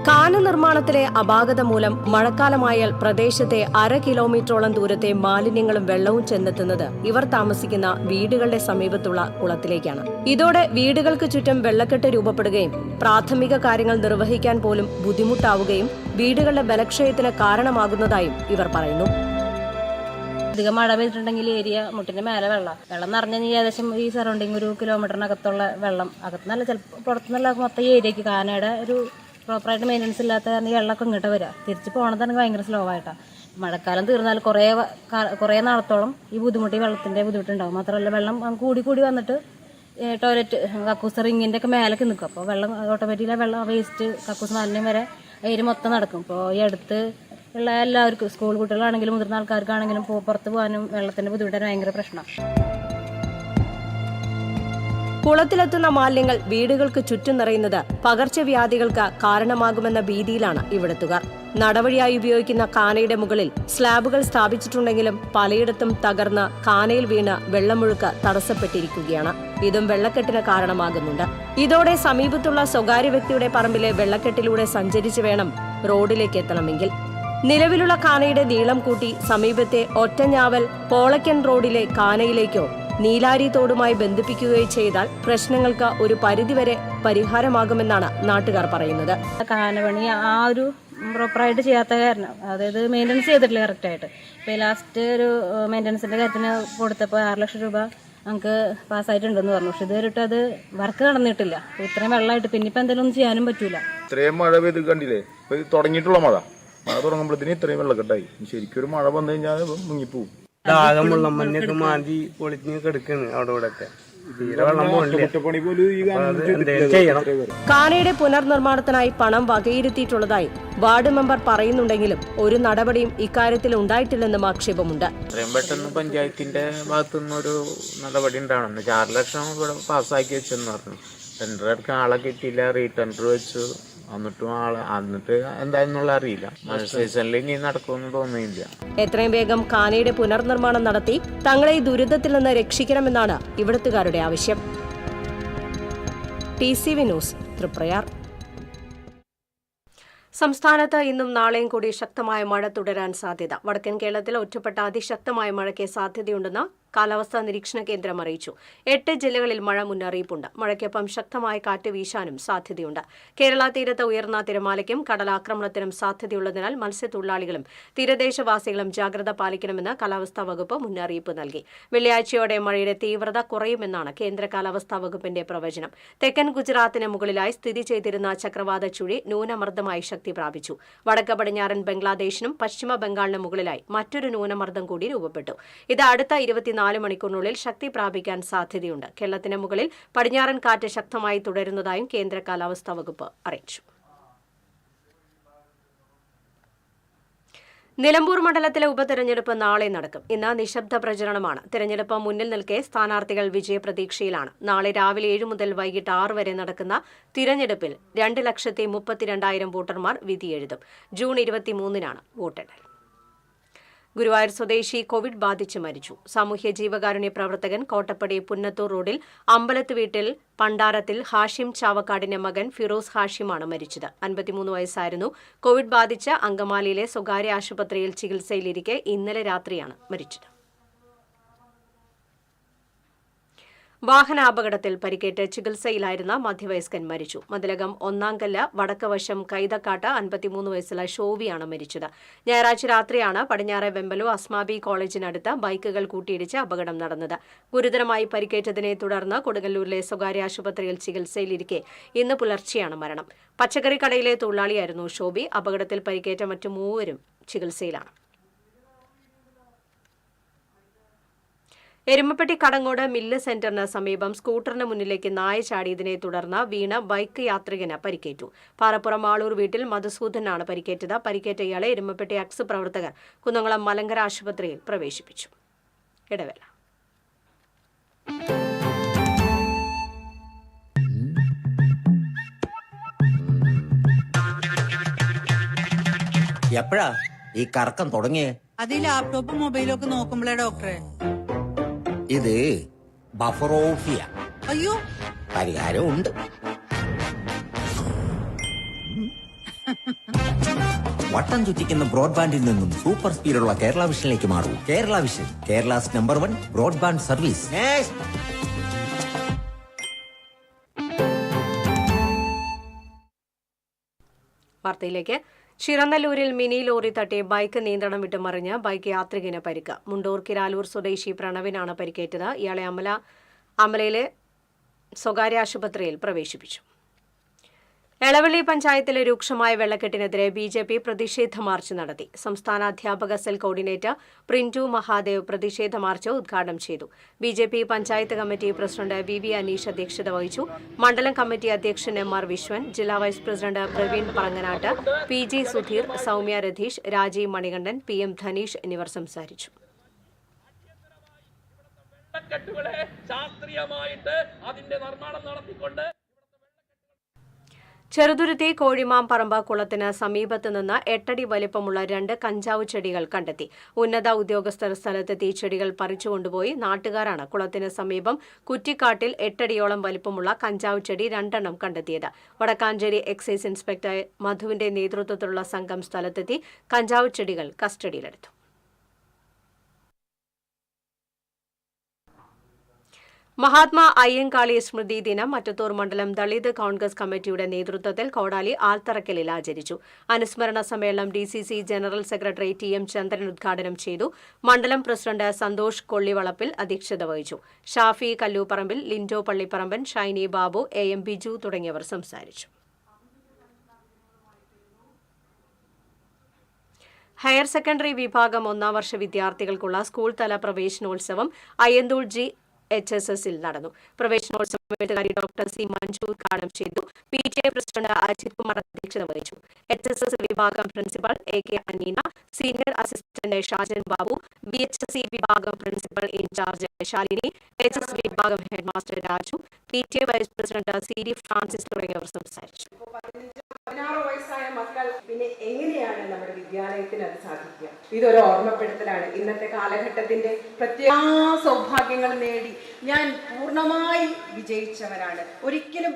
കാന നിർമ്മാണത്തിലെ അപാകത മൂലം മഴക്കാലമായാൽ പ്രദേശത്തെ 1/2 കിലോമീറ്ററോളം ദൂരത്തെ മാലിന്യങ്ങളും വെള്ളവും ചെന്നെത്തുന്നത് ഇവർ താമസിക്കുന്ന വീടുകളുടെ സമീപത്തുള്ള കുളത്തിലേക്കാണ്. ഇതോടെ വീടുകൾക്ക് ചുറ്റും വെള്ളക്കെട്ട് രൂപപ്പെടുകയും പ്രാഥമിക കാര്യങ്ങൾ നിർവഹിക്കാൻ പോലും ബുദ്ധിമുട്ടാവുകയും വീടുകളുടെ ബലക്ഷയത്തിന് കാരണമാകുന്നതായും ഇവർ പറയുന്നു. അധികം മഴ പെയ്തിട്ടുണ്ടെങ്കിൽ ഏരിയ മുട്ടിന്റെ മേലെ വെള്ളം നിറഞ്ഞ ഏകദേശം ഈ സറൗണ്ടിങ് 1 കിലോമീറ്ററിനകത്തുള്ള വെള്ളം അകത്തുനിന്നല്ല ചിലപ്പോൾ പുറത്തുനിന്നുള്ള മൊത്തം ഏരിയക്ക് കാനയുടെ ഒരു പ്രോപ്പറായിട്ട് മെയിൻ്റനൻസ് ഇല്ലാത്ത കാരണം ഈ വെള്ളമൊക്കെ ഇങ്ങോട്ട് വരിക. തിരിച്ച് പോകണതാണെങ്കിൽ ഭയങ്കര സ്ലോ ആയിട്ടാണ്. മഴക്കാലം തീർന്നാൽ കുറേ നാളത്തോളം ഈ വെള്ളത്തിൻ്റെ ബുദ്ധിമുട്ടുണ്ടാകും. മാത്രമല്ല വെള്ളം കൂടി വന്നിട്ട് ടോയ്ലറ്റ് കക്കൂസ് റിങ്ങിൻ്റെ ഒക്കെ മേലേക്ക് നിൽക്കും. അപ്പോൾ വെള്ളം ഓട്ടോമാറ്റിക്കലി വെള്ളം വേസ്റ്റ് കക്കൂസ് മാലിന്യം വരെ ഏരിയ മൊത്തം നടക്കും. ഇപ്പോൾ ഈ അടുത്ത് ഉള്ള എല്ലാവർക്കും സ്കൂൾ കുട്ടികളാണെങ്കിലും മുതിർന്ന ആൾക്കാർക്കാണെങ്കിലും പുറത്ത് പോകാനും വെള്ളത്തിൻ്റെ ബുദ്ധിമുട്ടാണ് ഭയങ്കര പ്രശ്നം. കുളത്തിലെത്തുന്ന മാലിന്യങ്ങൾ വീടുകൾക്ക് ചുറ്റും നിറയുന്നത് പകർച്ചവ്യാധികൾക്ക് കാരണമാകുമെന്ന ഭീതിയിലാണ് ഇവിടെത്തുകാർ. നടവഴിയായി ഉപയോഗിക്കുന്ന കാനയുടെ മുകളിൽ സ്ലാബുകൾ സ്ഥാപിച്ചിട്ടുണ്ടെങ്കിലും പലയിടത്തും തകർന്ന് കാനയിൽ വീണ് വെള്ളമൊഴുക്ക് തടസ്സപ്പെട്ടിരിക്കുകയാണ്. ഇതും വെള്ളക്കെട്ടിന് കാരണമാകുന്നുണ്ട്. ഇതോടെ സമീപത്തുള്ള സ്വകാര്യ വ്യക്തിയുടെ പറമ്പിലെ വെള്ളക്കെട്ടിലൂടെ സഞ്ചരിച്ചു വേണം റോഡിലേക്ക് എത്തണമെങ്കിൽ. നിലവിലുള്ള കാനയുടെ നീളം കൂട്ടി സമീപത്തെ ഒറ്റഞ്ഞാവൽ പോളക്കൻ റോഡിലെ കാനയിലേക്കോ നീലാരി തോടുമായി ബന്ധിപ്പിക്കുകയോ ചെയ്താൽ പ്രശ്നങ്ങൾക്ക് ഒരു പരിധിവരെ പരിഹാരമാകുമെന്നാണ് നാട്ടുകാർ പറയുന്നത്. കാനപണി ആ ഒരു പ്രോപ്പറായിട്ട് ചെയ്യാത്ത കാരണം, അതായത് മെയിൻ്റനൻസ് ചെയ്തിട്ടില്ല കറക്റ്റായിട്ട്. ഇപ്പോൾ ലാസ്റ്റ് ഒരു മെയിൻ്റനൻസിൻ്റെ കാര്യത്തിന് കൊടുത്തപ്പോൾ 6 ലക്ഷം രൂപ നമുക്ക് പാസ്സായിട്ടുണ്ടെന്ന് പറഞ്ഞു. പക്ഷെ ഇതുവരെയിട്ട് അത് വർക്ക് നടന്നിട്ടില്ല. ഇത്രയും വെള്ളമായിട്ട് പിന്നെ ഇപ്പം എന്തെങ്കിലും ഒന്നും ചെയ്യാനും പറ്റൂല. ഇത്രയും മഴ പെയ്ത് കണ്ടില്ലേ, ഇപ്പൊ തുടങ്ങിയിട്ടുള്ള മഴ തുടങ്ങുമ്പോഴത്തേന് ഇത്രയും വെള്ളക്കെട്ടായി. ശരിക്കും ഒരു മഴ വന്നു കഴിഞ്ഞാൽ മുങ്ങിപ്പോവും. ആകമുള്ള മഞ്ഞൊക്കെ മാന്തി പൊളിഞ്ഞ് കിടക്കാണ് അവിടെ ഇവിടെ ഒക്കെ. കാനയുടെ പുനർനിർമ്മാണത്തിനായി പണം വകയിരുത്തിയിട്ടുള്ളതായി വാർഡ് മെമ്പർ പറയുന്നുണ്ടെങ്കിലും ഒരു നടപടിയും ഇക്കാര്യത്തിൽ ഉണ്ടായിട്ടില്ലെന്നും ആക്ഷേപമുണ്ട്. എത്രയും പെട്ടെന്ന് പഞ്ചായത്തിന്റെ ഭാഗത്തുനിന്നൊരു നടപടി ഉണ്ടാവണം. 6 ലക്ഷം ഇവിടെ പാസ്സാക്കി വെച്ചെന്ന് പറഞ്ഞു. ടെൻഡർ എടുക്കാൻ ആളെ കിട്ടിയില്ല, റീടെൻഡർ വെച്ചു. എന്നിട്ടും എന്നിട്ട് എന്തായെന്നുള്ള അറിയില്ല. മഴ സീസണിൽ ഇനി നടക്കുമെന്ന് തോന്നുന്നില്ല. എത്രയും വേഗം കാനയുടെ പുനർനിർമ്മാണം നടത്തി തങ്ങളെ ഈ ദുരിതത്തിൽ നിന്ന് രക്ഷിക്കണമെന്നാണ് ഇവിടുത്തുകാരുടെ ആവശ്യം. TCV news, Thriprayar. സംസ്ഥാനത്ത് ഇന്നും നാളെയും കൂടി ശക്തമായ മഴ തുടരാൻ സാധ്യത. വടക്കൻ കേരളത്തിൽ ഒറ്റപ്പെട്ട അതിശക്തമായ മഴയ്ക്ക് സാധ്യതയുണ്ടെന്ന് കാലാവസ്ഥാ നിരീക്ഷണ കേന്ദ്രം അറിയിച്ചു. 8 ജില്ലകളിൽ മഴ മുന്നറിയിപ്പുണ്ട്. മഴയ്ക്കൊപ്പം ശക്തമായ കാറ്റ് വീശാനും സാധ്യതയുണ്ട്. കേരള തീരത്ത് ഉയർന്ന തിരമാലയ്ക്കും കടലാക്രമണത്തിനും സാധ്യതയുള്ളതിനാൽ മത്സ്യത്തൊഴിലാളികളും തീരദേശവാസികളും ജാഗ്രത പാലിക്കണമെന്ന് കാലാവസ്ഥാ വകുപ്പ് മുന്നറിയിപ്പ് നൽകി. വെള്ളിയാഴ്ചയോടെ മഴയുടെ തീവ്രത കുറയുമെന്നാണ് കേന്ദ്ര കാലാവസ്ഥാ വകുപ്പിന്റെ പ്രവചനം. തെക്കൻ ഗുജറാത്തിന് മുകളിലായി സ്ഥിതി ചെയ്തിരുന്ന ചക്രവാത ചുഴി ന്യൂനമർദ്ദമായി ശക്തി പ്രാപിച്ചു. വടക്ക് പടിഞ്ഞാറൻ ബംഗ്ലാദേശിനും പശ്ചിമ ബംഗാളിനും മുകളിലായി മറ്റൊരു ന്യൂനമർദ്ദം കൂടി രൂപപ്പെട്ടു. ഇത് അടുത്ത 24 മണിക്കൂറിനുള്ളിൽ ശക്തി പ്രാപിക്കാൻ സാധ്യതയുണ്ട്. കേരളത്തിന് മുകളിൽ പടിഞ്ഞാറൻ കാറ്റ് ശക്തമായി തുടരുന്നതായും കേന്ദ്ര കാലാവസ്ഥാ വകുപ്പ് അറിയിച്ചു. നിലമ്പൂർ മണ്ഡലത്തിലെ ഉപതെരഞ്ഞെടുപ്പ് നാളെ നടക്കും. ഇന്ന് നിശബ്ദ പ്രചരണമാണ്. തെരഞ്ഞെടുപ്പ് മുന്നിൽ നിൽക്കെ സ്ഥാനാർത്ഥികൾ വിജയപ്രതീക്ഷയിലാണ്. നാളെ രാവിലെ 7 മുതൽ വൈകിട്ട് 6 വരെ നടക്കുന്ന തിരഞ്ഞെടുപ്പിൽ 2,32,000 വോട്ടർമാർ വിധിയെഴുതും. ജൂൺ 23-നാണ് വോട്ടെണ്ണൽ. ഗുരുവായൂർ സ്വദേശി കോവിഡ് ബാധിച്ച് മരിച്ചു. സാമൂഹ്യ ജീവകാരുണ്യ പ്രവർത്തകൻ കോട്ടപ്പടി പുന്നത്തൂർ റോഡിൽ അമ്പലത്ത് വീട്ടിൽ പണ്ടാരത്തിൽ ഹാഷിം ചാവക്കാടിന്റെ മകൻ ഫിറോസ് ഹാഷിമാണ് മരിച്ചത്. 53 വയസ്സായിരുന്നു. കോവിഡ് ബാധിച്ച് അങ്കമാലിയിലെ സ്വകാര്യ ആശുപത്രിയിൽ ചികിത്സയിലിരിക്കെ ഇന്നലെ രാത്രിയാണ് മരിച്ചത്. വാഹനാപകടത്തിൽ പരിക്കേറ്റ് ചികിത്സയിലായിരുന്ന മധ്യവയസ്കൻ മരിച്ചു. മതിലകം ഒന്നാംകല്ല് വടക്കവശം കൈതക്കാട്ട് 53 വയസ്സുള്ള ഷോവിയാണ് മരിച്ചത്. ഞായറാഴ്ച രാത്രിയാണ് പടിഞ്ഞാറെ വെമ്പലു അസ്മാബി കോളേജിനടുത്ത് ബൈക്കുകൾ കൂട്ടിയിടിച്ച് അപകടം നടന്നത്. ഗുരുതരമായി പരിക്കേറ്റതിനെ തുടർന്ന് കൊടുങ്ങല്ലൂരിലെ സ്വകാര്യ ആശുപത്രിയിൽ ചികിത്സയിലിരിക്കെ ഇന്ന് പുലർച്ചെയാണ് മരണം. പച്ചക്കറി കടയിലെ തൊഴിലാളിയായിരുന്നു ഷോബി. അപകടത്തിൽ പരിക്കേറ്റ മറ്റു 3 ചികിത്സയിലാണ്. എരുമപ്പെട്ടി കടങ്ങോട് മില്ല് സെന്ററിന് സമീപം സ്കൂട്ടറിന് മുന്നിലേക്ക് നായ ചാടിയതിനെ തുടർന്ന് വീണ് ബൈക്ക് യാത്രികന് പരിക്കേറ്റു. പാറപ്പുറം ആളൂർ വീട്ടിൽ മധുസൂദനാണ് പരിക്കേറ്റത്. പരിക്കേറ്റ ഇയാളെ എരുമപ്പെട്ടി അക്സ് പ്രവർത്തകർ കുന്നംകുളം മലങ്കര ആശുപത്രിയിൽ പ്രവേശിപ്പിച്ചു. ഇടവേള. എപ്പോഴാ ഈ കറക്കം തുടങ്ങിയേ? അത് ഈ ലാപ്ടോപ്പും മൊബൈലും ഒക്കെ നോക്കുമ്പോഴേ ഡോക്ടറെ. ഇത് ബഫറോഫിയ. അയ്യോ, പരിഹാരമുണ്ട്. വട്ടം ചുറ്റിക്കുന്ന ബ്രോഡ്ബാൻഡിൽ നിന്നും സൂപ്പർ സ്പീഡുള്ള കേരള വിഷനിലേക്ക് മാറൂ. Kerala vision, Kerala's number 1 broadband service. വാർത്തയിലേക്ക്. ചിറനല്ലൂരിൽ മിനി ലോറി തട്ടി ബൈക്ക് നിയന്ത്രണം വിട്ട് മറിഞ്ഞ് ബൈക്ക് യാത്രികന് പരിക്ക്. മുണ്ടൂർ കിരാലൂർ സ്വദേശി പ്രണവിനാണ് പരിക്കേറ്റത്. ഇയാളെ അമലയിലെ സ്വകാര്യ ആശുപത്രിയിൽ പ്രവേശിപ്പിച്ചു. എളവള്ളി പഞ്ചായത്തിലെ രൂക്ഷമായ വെള്ളക്കെട്ടിനെതിരെ BJP പ്രതിഷേധ മാർച്ച് നടത്തി. സംസ്ഥാന അധ്യാപക സെൽ കോർഡിനേറ്റർ പ്രിന്റു മഹാദേവ് പ്രതിഷേധ മാർച്ച് ഉദ്ഘാടനം ചെയ്തു. BJP panchayat committee president VV Aneesh അധ്യക്ഷത വഹിച്ചു. മണ്ഡലം കമ്മിറ്റി അധ്യക്ഷൻ MR വിശ്വൻ, ജില്ലാ vice president Praveen Paranganatt, PG Sudheer, Soumya Ratheesh, Rajeev Manikandan, PM Dhaneesh എന്നിവർ സംസാരിച്ചു. ചെറുതുരുത്തി കോഴിമാംപറമ്പ് കുളത്തിന് സമീപത്ത് നിന്ന് 8 അടി വലിപ്പമുള്ള 2 കഞ്ചാവ് ചെടികൾ കണ്ടെത്തി. ഉന്നത ഉദ്യോഗസ്ഥർ സ്ഥലത്തെത്തി ചെടികൾ പറിച്ചുകൊണ്ടുപോയി. നാട്ടുകാരാണ് കുളത്തിന് സമീപം കുറ്റിക്കാട്ടിൽ 8 അടിയോളം വലിപ്പമുള്ള കഞ്ചാവ് ചെടി 2 എണ്ണം കണ്ടെത്തിയത്. വടക്കാഞ്ചേരി എക്സൈസ് ഇൻസ്പെക്ടർ മധുവിന്റെ നേതൃത്വത്തിലുള്ള സംഘം സ്ഥലത്തെത്തി കഞ്ചാവ് ചെടികൾ കസ്റ്റഡിയിലെടുത്തു. മഹാത്മാ അയ്യങ്കാളി സ്മൃതി ദിനം മറ്റത്തൂർ മണ്ഡലം ദളിത് കോൺഗ്രസ് കമ്മിറ്റിയുടെ നേതൃത്വത്തിൽ കോടാലി ആൽത്തറക്കലിൽ ആചരിച്ചു. അനുസ്മരണ സമ്മേളനം DCC ജനറൽ സെക്രട്ടറി TM ചന്ദ്രൻ ഉദ്ഘാടനം ചെയ്തു. മണ്ഡലം പ്രസിഡന്റ് സന്തോഷ് കൊള്ളിവളപ്പിൽ അധ്യക്ഷത വഹിച്ചു. ഷാഫി കല്ലൂപ്പറമ്പിൽ, ലിൻഡോ പള്ളിപ്പറമ്പൻ, ഷൈനി ബാബു, AM ബിജു തുടങ്ങിയവർ സംസാരിച്ചു. ഹയർ സെക്കൻഡറി വിഭാഗം 1ാം വർഷ വിദ്യാർത്ഥികൾക്കുള്ള സ്കൂൾ തല പ്രവേശനോത്സവം അയ്യന്തൂൾ GHSSൽ നടന്നു. പ്രവേശനോത്സവം എഴുത്തുകാരി ഡോക്ടർ C മഞ്ജു ഉദ്ഘാടനം ചെയ്തു. PTA പ്രസിഡന്റ് അജിത് കുമാർ അധ്യക്ഷത വഹിച്ചു. HSS വിഭാഗം principal AK Aneena, senior assistant Shajan Babu, BHSC വിഭാഗം പ്രിൻസിപ്പൽ ഇൻചാർജ് ശാലിനി, HS വിഭാഗം headmaster Raju, PTA vice president CD Francis തുടങ്ങിയവർ സംസാരിച്ചു. 16 വയസ്സായ മക്കൾ പിന്നെ എങ്ങനെയാണ് നമ്മുടെ വിദ്യാലയത്തിന് അത് സാധിക്കുക? ഇതൊരു ഓർമ്മപ്പെടുത്തലാണ്. ഇന്നത്തെ കാലഘട്ടത്തിന്റെ പ്രത്യേക സൗഭാഗ്യങ്ങൾ നേടി ഞാൻ പൂർണ്ണമായി വിജയിച്ചവരാണ്, ഒരിക്കലും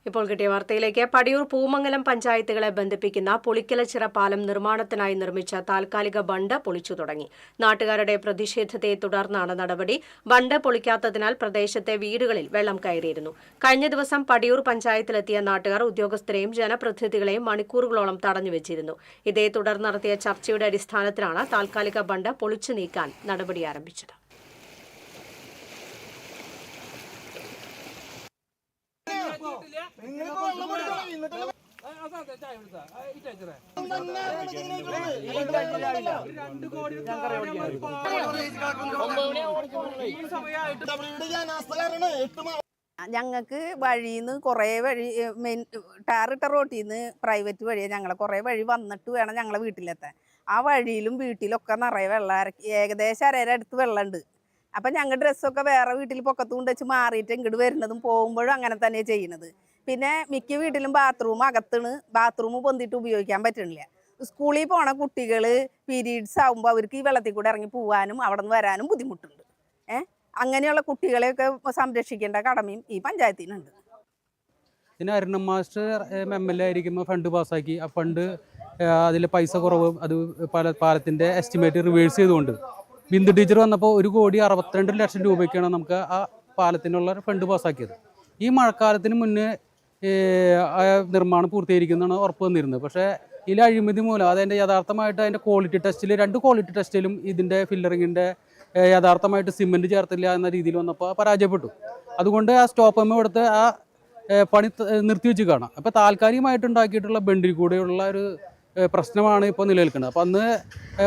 ഇപ്പോൾ കിട്ടിയ വാർത്തയിലേക്ക്. പടിയൂർ പൂമംഗലം പഞ്ചായത്തുകളെ ബന്ധിപ്പിക്കുന്ന പുളിക്കലച്ചിറ പാലം നിർമ്മാണത്തിനായി നിർമ്മിച്ച താൽക്കാലിക ബണ്ട് പൊളിച്ചു തുടങ്ങി. നാട്ടുകാരുടെ പ്രതിഷേധത്തെ തുടർന്നാണ് നടപടി. ബണ്ട് പൊളിക്കാത്തതിനാൽ പ്രദേശത്തെ വീടുകളിൽ വെള്ളം കയറിയിരുന്നു. കഴിഞ്ഞ ദിവസം പടിയൂർ പഞ്ചായത്തിലെത്തിയ നാട്ടുകാർ ഉദ്യോഗസ്ഥരെയും ജനപ്രതിനിധികളെയും മണിക്കൂറുകളോളം തടഞ്ഞുവച്ചിരുന്നു. ഇതേ തുടർന്ന് നടത്തിയ ചർച്ചയുടെ അടിസ്ഥാനത്തിലാണ് താൽക്കാലിക ബണ്ട് പൊളിച്ചു നീക്കാൻ നടപടി ആരംഭിച്ചത്. ഞങ്ങൾക്ക് വഴിന്ന് കുറേ വഴി മെയിൻ ടാറിട്ട റോട്ടിൽ നിന്ന് പ്രൈവറ്റ് വഴിയാണ് ഞങ്ങളെ കുറേ വഴി വന്നിട്ട് വേണം ഞങ്ങളെ വീട്ടിലെത്താൻ. ആ വഴിയിലും വീട്ടിലൊക്കെ നിറയെ വെള്ളം, ഏകദേശം അരയുടെ അടുത്ത് വെള്ളമുണ്ട്. അപ്പം ഞങ്ങൾ ഡ്രസ്സൊക്കെ വേറെ വീട്ടിൽ പൊക്കത്ത് കൊണ്ട് വെച്ച് മാറിയിട്ട് ഇങ്ങോട്ട് വരുന്നതും പോകുമ്പോഴും അങ്ങനെ തന്നെയാണ് ചെയ്യുന്നത്. പിന്നെ മിക്ക വീട്ടിലും ബാത്റൂം അകത്താണ്, ബാത്റൂം പൊന്തിട്ട് ഉപയോഗിക്കാൻ പറ്റണില്ല. സ്കൂളിൽ പോണ കുട്ടികൾ പീരീഡ്സ് ആകുമ്പോൾ അവർക്ക് ഈ വെള്ളത്തിൽ കൂടെ ഇറങ്ങി പോകാനും അവിടെ നിന്ന് വരാനും ബുദ്ധിമുട്ടുണ്ട്. അങ്ങനെയുള്ള കുട്ടികളെയൊക്കെ സംരക്ഷിക്കേണ്ട കടമയും ഈ പഞ്ചായത്തിനുണ്ട്. പിന്നെ അരുണ മാസ്റ്റർ MLA ആയിരിക്കുമ്പോൾ ഫണ്ട് പാസ്സാക്കി. ആ ഫണ്ട് അതിൽ പൈസ കുറവ്, അത് പാലത്തിൻ്റെ എസ്റ്റിമേറ്റ് റിവേഴ്സ് ചെയ്തുകൊണ്ട് ബിന്ദു ടീച്ചർ വന്നപ്പോൾ 1,62,00,000 രൂപയ്ക്കാണ് നമുക്ക് ആ പാലത്തിനുള്ള ഫണ്ട് പാസ്സാക്കിയത്. ഈ മഴക്കാലത്തിന് മുന്നേ നിർമ്മാണം പൂർത്തീകരിക്കുന്നതാണ് ഉറപ്പ് വന്നിരുന്നത്. പക്ഷേ ഇതിൽ അഴിമതി മൂലം അതിൻ്റെ യഥാർത്ഥമായിട്ട് അതിൻ്റെ ക്വാളിറ്റി ടെസ്റ്റിൽ 2 ക്വാളിറ്റി ടെസ്റ്റിലും ഇതിൻ്റെ ഫില്ലറിങ്ങിൻ്റെ യഥാർത്ഥമായിട്ട് സിമെൻറ്റ് ചേർത്തില്ല എന്ന രീതിയിൽ വന്നപ്പോൾ പരാജയപ്പെട്ടു. അതുകൊണ്ട് ആ സ്റ്റോപ്പ് എടുത്ത് ആ പണി നിർത്തിവെച്ച് കാണാം. അപ്പോൾ താൽക്കാലികമായിട്ടുണ്ടാക്കിയിട്ടുള്ള ബണ്ടിൽ കൂടെയുള്ള ഒരു പ്രശ്നമാണ് ഇപ്പോൾ നിലനിൽക്കുന്നത്. അപ്പോൾ അന്ന്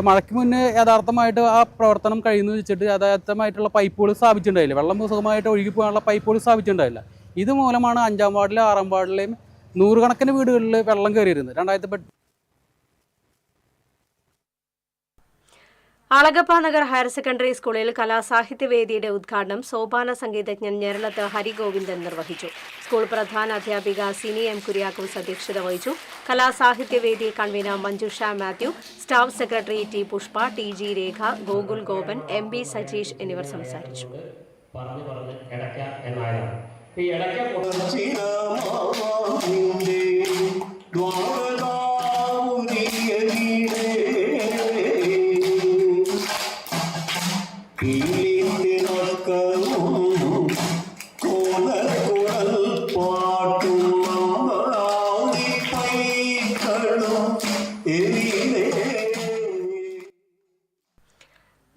മഴയ്ക്ക് മുന്നേ യഥാർത്ഥമായിട്ട് ആ പ്രവർത്തനം കഴിയുന്നു വെച്ചിട്ട് യഥാർത്ഥമായിട്ടുള്ള പൈപ്പുകൾ സ്ഥാപിച്ചിട്ടുണ്ടായില്ല, വെള്ളം സുഖമായിട്ട് ഒഴുകി പോകാനുള്ള പൈപ്പുകൾ സ്ഥാപിച്ചിട്ടുണ്ടായില്ല. ഇതുമൂലമാണ് 5-ാം വാർഡിലും 6-ാം വാർഡിലെയും 100 കണക്കിന് വീടുകളിൽ വെള്ളം കയറിയിരുന്നത്. 2008 അളഗപ്പ നഗർ ഹയർ സെക്കൻഡറി സ്കൂളിൽ കലാസാഹിത്യവേദിയുടെ ഉദ്ഘാടനം സോപാന സംഗീതജ്ഞൻ ഞെരളത്ത് ഹരിഗോവിന്ദൻ നിർവഹിച്ചു. സ്കൂൾ പ്രധാന അധ്യാപിക സിനി M. കുര്യാക്കോസ് അധ്യക്ഷത വഹിച്ചു. കലാസാഹിത്യവേദി convener Manjusha Mathew, staff secretary T. Pushpa, TG Rekha, Gokul Gopan, MB Sajeesh എന്നിവർ സംസാരിച്ചു.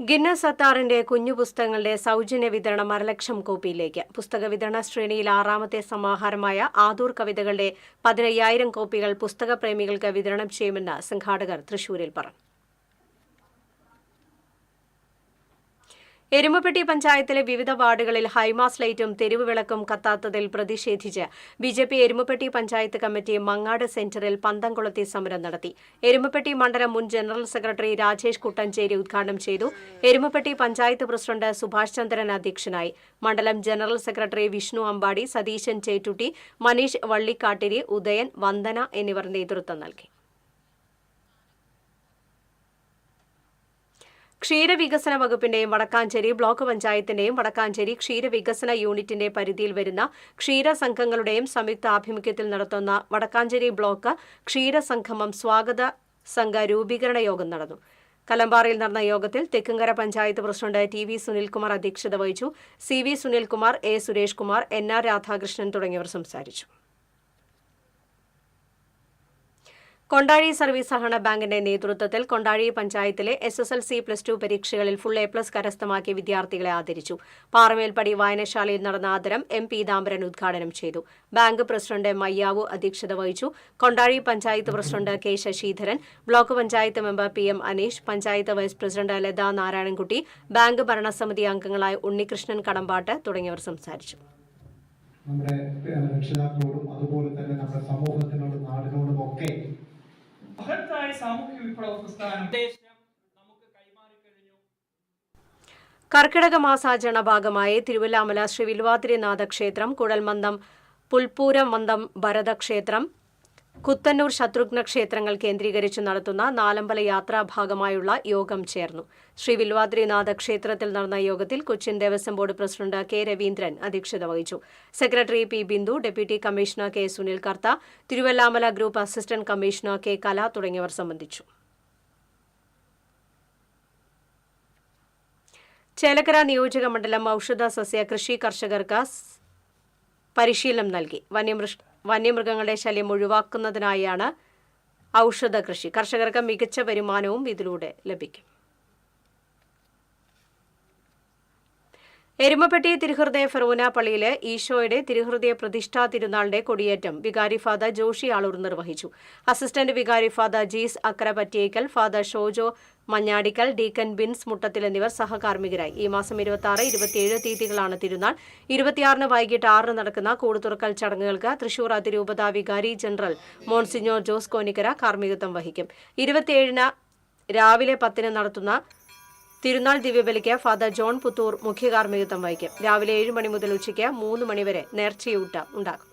ഗിന്നസ് അത്താറിന്റെ കുഞ്ഞു പുസ്തകങ്ങളുടെ സൗജന്യ വിതരണം 1,00,000 കോപ്പിയിലേക്ക്. പുസ്തക വിതരണ ശ്രേണിയിൽ 6ാമത്തെ സമാഹാരമായ ആദൂർ കവിതകളുടെ 15,000 കോപ്പികൾ പുസ്തക പ്രേമികൾക്ക് വിതരണം ചെയ്യുമെന്ന് സംഘാടകർ തൃശൂരിൽ പറഞ്ഞു. എരുമപ്പെട്ടി പഞ്ചായത്തിലെ വിവിധ വാർഡുകളിൽ ഹൈമാസ് ലൈറ്റും തെരുവ് വിളക്കും കത്താത്തതിൽ പ്രതിഷേധിച്ച് BJP എരുമപ്പെട്ടി പഞ്ചായത്ത് കമ്മിറ്റി മങ്ങാട് സെന്ററിൽ പന്തം കൊളുത്തി സമരം നടത്തി. എരുമപ്പെട്ടി മണ്ഡലം മുൻ ജനറൽ സെക്രട്ടറി രാജേഷ് കുട്ടഞ്ചേരി ഉദ്ഘാടനം ചെയ്തു. എരുമപ്പെട്ടി പഞ്ചായത്ത് പ്രസിഡന്റ് സുഭാഷ് ചന്ദ്രൻ അധ്യക്ഷനായി. മണ്ഡലം ജനറൽ സെക്രട്ടറി വിഷ്ണു അമ്പാടി, സതീശൻ ചേറ്റുട്ടി, മനീഷ് വള്ളിക്കാട്ടിരി, ഉദയൻ, വന്ദന എന്നിവർ നേതൃത്വം നൽകി. ക്ഷീരവികസന വകുപ്പിന്റെയും വടക്കാഞ്ചേരി ബ്ലോക്ക് പഞ്ചായത്തിന്റെയും വടക്കാഞ്ചേരി ക്ഷീരവികസന യൂണിറ്റിന്റെ പരിധിയിൽ വരുന്ന ക്ഷീരസംഘങ്ങളുടെയും സംയുക്ത ആഭിമുഖ്യത്തിൽ നടത്തുന്ന വടക്കാഞ്ചേരി ബ്ലോക്ക് ക്ഷീരസംഗമം സ്വാഗത സംഘ രൂപീകരണ യോഗം നടന്നു. കലമ്പാറയിൽ നടന്ന യോഗത്തിൽ തെക്കുംകര പഞ്ചായത്ത് പ്രസിഡന്റ് TV സുനിൽകുമാർ അധ്യക്ഷത വഹിച്ചു. CV Sunilkumar, A Suresh Kumar, NR Radhakrishnan തുടങ്ങിയവർ സംസാരിച്ചു. കൊണ്ടാഴി സർവീസ് സഹകരണ ബാങ്കിന്റെ നേതൃത്വത്തിൽ കൊണ്ടാഴി പഞ്ചായത്തിലെ SSLC+2 പരീക്ഷകളിൽ ഫുൾ A+ കരസ്ഥമാക്കിയ വിദ്യാർത്ഥികളെ ആദരിച്ചു. പാറമേൽപ്പടി വായനശാലയിൽ നടന്ന ആദരം M. പീതാംബരൻ ഉദ്ഘാടനം ചെയ്തു. ബാങ്ക് പ്രസിഡന്റ് മയ്യാവു അധ്യക്ഷത വഹിച്ചു. Kondazhi panchayat president K. Sasidharan, block panchayat member PM Aneesh, panchayat vice president Latha Narayanankutty, bank ഭരണസമിതി അംഗങ്ങളായ ഉണ്ണികൃഷ്ണൻ കടമ്പാട്ട് തുടങ്ങിയവർ സംസാരിച്ചു. നമ്മുടെ രക്ഷിതാക്കളോടും അതുപോലെ തന്നെ നമ്മുടെ സമൂഹത്തിനോടും നാടിനോടും ഒക്കെ മഹത്തായ സാമൂഹ്യ വിപ്ലവ പ്രസ്ഥാനം കർക്കിടക മാസാചരണ ഭാഗമായി തിരുവല്ലാമല ശ്രീ വില്വാതിരിനാഥ ക്ഷേത്രം, കുഴൽമന്ദം പുൽപ്പൂരം മന്ദം ഭരതക്ഷേത്രം, കുത്തന്നൂർ ശത്രുഘ്ന ക്ഷേത്രങ്ങൾ കേന്ദ്രീകരിച്ച് നടത്തുന്ന നാലമ്പല യാത്രാ ഭാഗമായുള്ള യോഗം ചേർന്നു. ശ്രീ വിൽവാദ്രിനാഥ ക്ഷേത്രത്തിൽ നടന്ന യോഗത്തിൽ Cochin Devaswom board president K Raveendran അധ്യക്ഷത വഹിച്ചു. Secretary P Bindu, deputy commissioner K Sunil Kartha, Thiruvilwamala group assistant commissioner K Kala തുടങ്ങിയവർ സംബന്ധിച്ചു. ചേലക്കര നിയോജക മണ്ഡലം ഔഷധ സസ്യ കൃഷി കർഷകർക്ക് പരിശീലനം നൽകി. വന്യമൃഗങ്ങളുടെ ശല്യം ഒഴിവാക്കുന്നതിനായാണ് ഔഷധ കൃഷി. കർഷകർക്ക് മികച്ച വരുമാനവും ഇതിലൂടെ ലഭിക്കും. എരുമപ്പെട്ടി തിരുഹൃദയ ഫെറോന പള്ളിയിലെ ഈശോയുടെ തിരുഹൃദയ പ്രതിഷ്ഠാ തിരുനാളിന്റെ കൊടിയേറ്റം വികാരി ഫാദർ ജോഷി ആളൂർ നിർവഹിച്ചു. അസിസ്റ്റന്റ് വികാരി father Jees അക്കരപറ്റിയേക്കൽ, father Shojo മഞ്ഞാടിക്കൽ, deacon Bins Muttathil എന്നിവർ സഹകാർമ്മികരായി. ഈ മാസം 26, 27 തീയതികളാണ് തിരുനാൾ. 26 വൈകിട്ട് 6 നടക്കുന്ന കൂടുതുറക്കൽ ചടങ്ങുകൾക്ക് തൃശൂർ അതിരൂപത വികാരി ജനറൽ മോൺസിഞ്ഞോർ ജോസ് കോനിക്കര കാർമ്മികത്വം വഹിക്കും. 27 രാവിലെ 10 നടത്തുന്ന തിരുനാൾ ദിവ്യബലിക്ക് ഫാദർ ജോൺ പുത്തൂർ മുഖ്യ കാർമ്മികത്വം വഹിക്കും. രാവിലെ 7 മണി മുതൽ ഉച്ചയ്ക്ക് 3 മണിവരെ നേർച്ചയൂട്ട ഉണ്ടാകും.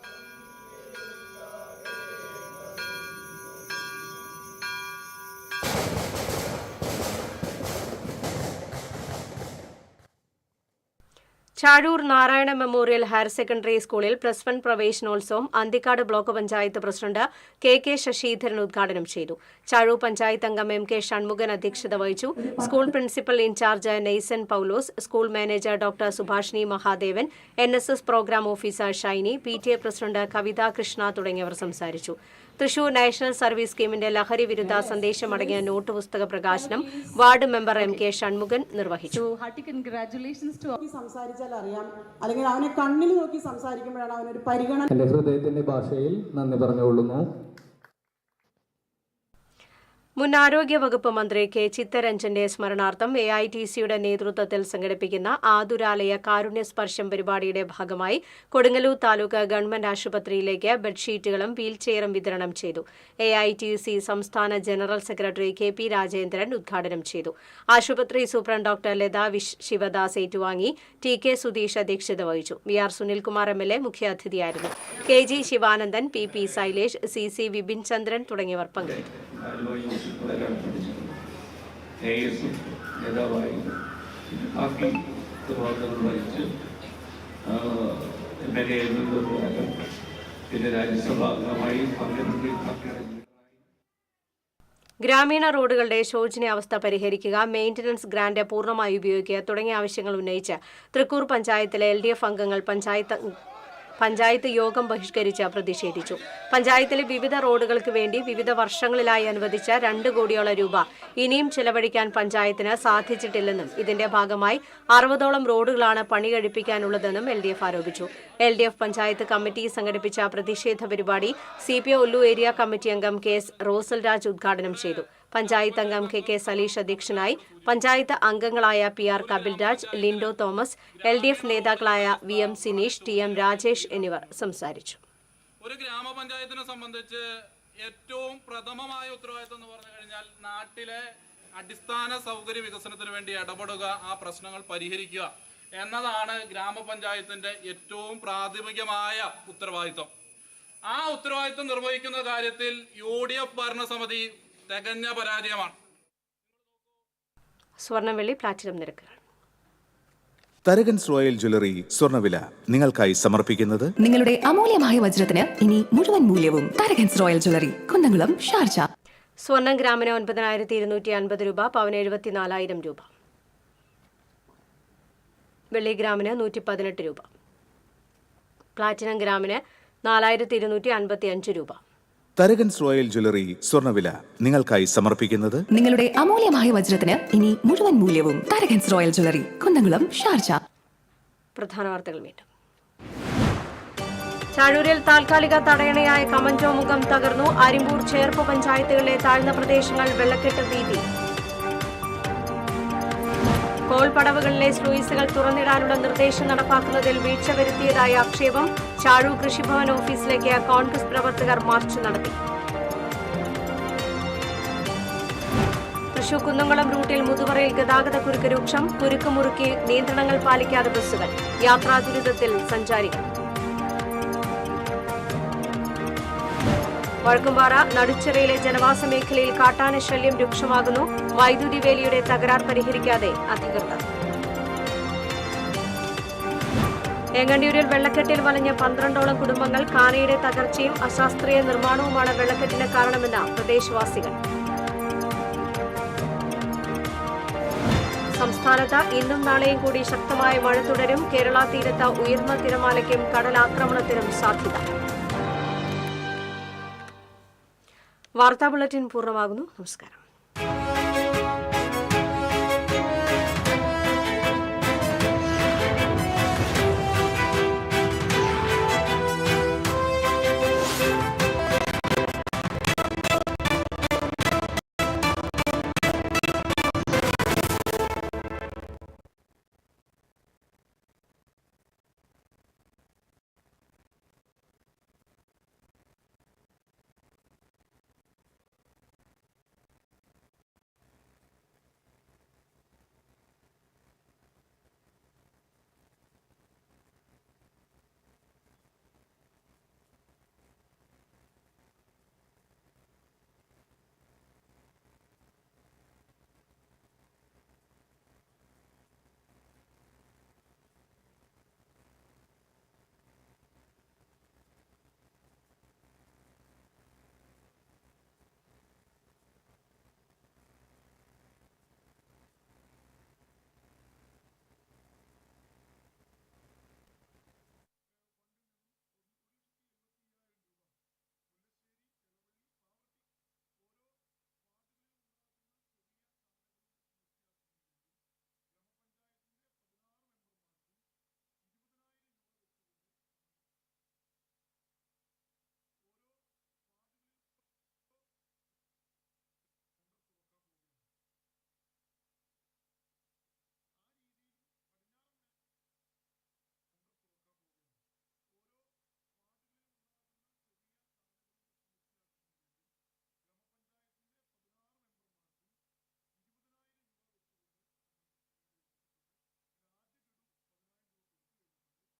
Chazhoor Narayana memorial higher secondary സ്കൂളിൽ +1 പ്രവേശനോത്സവം അന്തിക്കാട് ബ്ലോക്ക് പഞ്ചായത്ത് പ്രസിഡന്റ് കെ ശശിധരൻ ഉദ്ഘാടനം ചെയ്തു. ചാഴൂർ പഞ്ചായത്ത് അംഗം എം കെ ഷൺമുഖൻ അധ്യക്ഷത വഹിച്ചു. School principal in charge Neyson Paulose, school manager doctor Subhashini Mahadevan, NSS programme officer Shiny, PTA president Kavitha Krishna തുടങ്ങിയവർ സംസാരിച്ചു. തൃശൂർ നാഷണൽ സർവീസ് സ്കീമിന്റെ ലഹരി വിരുദ്ധ സന്ദേശമടങ്ങിയ നോട്ട് പുസ്തക പ്രകാശനം ward member M K Shanmughan നിർവഹിച്ചു. സംസാരിച്ചാൽ അറിയാം, അല്ലെങ്കിൽ അവനെ കണ്ണിൽ നോക്കി സംസാരിക്കുമ്പോഴാണ് അവനൊരു പരിഗണന. എന്റെ ഹൃദയത്തിന്റെ ഭാഷയിൽ നന്ദി പറഞ്ഞുകൊള്ളുന്നു. മുൻ ആരോഗ്യ വകുപ്പ് മന്ത്രി കെ ചിത്തരഞ്ജന്റെ സ്മരണാർത്ഥം AITCയുടെ നേതൃത്വത്തിൽ സംഘടിപ്പിക്കുന്ന ആതുരാലയ കാരുണ്യസ്പർശം പരിപാടിയുടെ ഭാഗമായി കൊടുങ്ങല്ലൂർ താലൂക്ക് ഗവൺമെന്റ് ആശുപത്രിയിലേക്ക് ബെഡ്ഷീറ്റുകളും വീൽചെയറും വിതരണം ചെയ്തു. AITC സംസ്ഥാന ജനറൽ സെക്രട്ടറി KP രാജേന്ദ്രൻ ഉദ്ഘാടനം ചെയ്തു. ആശുപത്രി സൂപ്രണ്ട് ഡോക്ടർ ലതാ ശിവദാസ് ഏറ്റുവാങ്ങി. TK സുധീഷ് അധ്യക്ഷത വഹിച്ചു. VR Sunilkumar MLA മുഖ്യാതിഥിയായിരുന്നു. KG Sivanandan, PP Shailesh, CC Vipin ചന്ദ്രൻ തുടങ്ങിയവർ പങ്കെടുത്തു. നേതാവായി ബാക്കി വഹിച്ച് പിന്നെ രാജ്യസഭാംഗമായി ഗ്രാമീണ റോഡുകളുടെ ശോചനീയാവസ്ഥ പരിഹരിക്കുക, മെയിന്റനൻസ് ഗ്രാന്റ് പൂർണ്ണമായി ഉപയോഗിക്കുക തുടങ്ങിയ ആവശ്യങ്ങൾ ഉന്നയിച്ച് തൃക്കൂർ പഞ്ചായത്തിലെ LDF അംഗങ്ങൾ പഞ്ചായത്ത് യോഗം ബഹിഷ്കരിച്ച് പ്രതിഷേധിച്ചു. പഞ്ചായത്തിലെ വിവിധ റോഡുകൾക്ക് വേണ്ടി വിവിധ വർഷങ്ങളിലായി അനുവദിച്ച 2 കോടിയോളം രൂപ ഇനിയും ചെലവഴിക്കാൻ പഞ്ചായത്തിന് സാധിച്ചിട്ടില്ലെന്നും ഇതിന്റെ ഭാഗമായി 60ഓളം റോഡുകളാണ് പണി കഴിപ്പിക്കാനുള്ളതെന്നും LDF ആരോപിച്ചു. LDF പഞ്ചായത്ത് കമ്മിറ്റി സംഘടിപ്പിച്ച പ്രതിഷേധ പരിപാടി CPO ഒല്ലു ഏരിയ കമ്മിറ്റി അംഗം KS റോസൽ രാജ് ഉദ്ഘാടനം ചെയ്തു. പഞ്ചായത്ത് അംഗം KK സലീഷ് അധ്യക്ഷനായി. പഞ്ചായത്ത് അംഗങ്ങളായ PR Kapilraj, Lindo Thomas, LDF നേതാക്കളായ VM സിനീഷ്, TM രാജേഷ് എന്നിവർ സംസാരിച്ചു. ഒരു ഗ്രാമപഞ്ചായത്തിനെ സംബന്ധിച്ച് ഏറ്റവും പ്രഥമമായ ഉത്തരവാദിത്വം എന്ന് പറഞ്ഞു കഴിഞ്ഞാൽ നാട്ടിലെ അടിസ്ഥാന സൗകര്യ വികസനത്തിന് വേണ്ടി ഇടപെടുക, ആ പ്രശ്നങ്ങൾ പരിഹരിക്കുക എന്നതാണ് ഗ്രാമപഞ്ചായത്തിന്റെ ഏറ്റവും പ്രാഥമികമായ ഉത്തരവാദിത്വം. ആ ഉത്തരവാദിത്വം നിർവഹിക്കുന്ന കാര്യത്തിൽ UDF ഭരണസമിതി തികഞ്ഞ പരാജയമാണ്. സ്വർണ്ണവെള്ളി പ്ലാറ്റിനം നിരക്കുകൾ. തരകൻസ് റോയൽ ജ്വല്ലറി സ്വർണ്ണവില നിങ്ങൾക്കായി സമർപ്പിക്കുന്നത് നിങ്ങളുടെ അമൂല്യമായ വജ്രത്തിന് ഇനി മുഴുവൻ മൂല്യവും Tharakans royal jewellery, Kunnamkulam, Sharjah. സ്വർണം ഗ്രാമിന് 9250 രൂപ, പവന് 74,000 രൂപ. വെള്ളി ഗ്രാമിന് 118 രൂപ. പ്ലാറ്റിനം ഗ്രാമിന് 4255 രൂപ. തരകൻസ് റോയൽ ജ്വല്ലറി സ്വർണ്ണവില നിങ്ങൾക്കായി സമർപ്പിക്കുന്നത് നിങ്ങളുടെ അമൂല്യമായ വജ്രത്തിന് ഇനി മുഴുവൻ മൂല്യവും Tharakans royal jewellery, Kunnamkulam, Sharjah. പ്രധാന വാർത്തകൾ വീണ്ടും. ചാഴൂരിൽ താൽക്കാലിക തടയണയായ കമന്റോ മുഖം തകർന്നു. അരിമ്പൂർ, ചേർപ്പ് പഞ്ചായത്തുകളിലെ താഴ്ന്ന പ്രദേശങ്ങൾ വെള്ളക്കെട്ട് ഭീതി. കോൾപടവുകളിലെ സ്ലൂയിസുകൾ തുറന്നിടാനുള്ള നിർദ്ദേശം നടപ്പാക്കുന്നതിൽ വീഴ്ച വരുത്തിയതായി ആക്ഷേപം. ചാഴൂർ കൃഷിഭവൻ ഓഫീസിലേക്ക് കോൺഗ്രസ് പ്രവർത്തകർ മാർച്ച് നടത്തി. തൃശൂർ കുന്നംകുളം റൂട്ടിൽ മുതുവറയിൽ ഗതാഗതക്കുരുക്ക് രൂക്ഷം. കുരുക്ക് മുറുക്കി നിയന്ത്രണങ്ങൾ പാലിക്കാതെ ബസ്സുകൾ. യാത്രാ ദുരിതത്തിൽ സഞ്ചാരികൾ. വഴക്കുംപാറ നടുച്ചിറയിലെ ജനവാസ മേഖലയിൽ കാട്ടാന ശല്യം രൂക്ഷമാകുന്നു. വൈദ്യുതി വേലിയുടെ തകരാർ പരിഹരിക്കാതെ അധികൃതർ. ഏങ്ങണ്ടിയൂരിൽ വെള്ളക്കെട്ടിൽ വലഞ്ഞ 12ഓളം കുടുംബങ്ങൾ. കാനയുടെ തകർച്ചയും അശാസ്ത്രീയ നിർമ്മാണവുമാണ് വെള്ളക്കെട്ടിന് കാരണമെന്ന് പ്രദേശവാസികൾ. സംസ്ഥാനത്ത് ഇന്നും നാളെയും കൂടി ശക്തമായ മഴ തുടരും. കേരള തീരത്ത് ഉയർന്ന തിരമാലയ്ക്കും കടലാക്രമണത്തിനും സാധ്യത. വാർത്താ ബുള്ളറ്റിൻ പൂർണ്ണമാകുന്നു. നമസ്കാരം.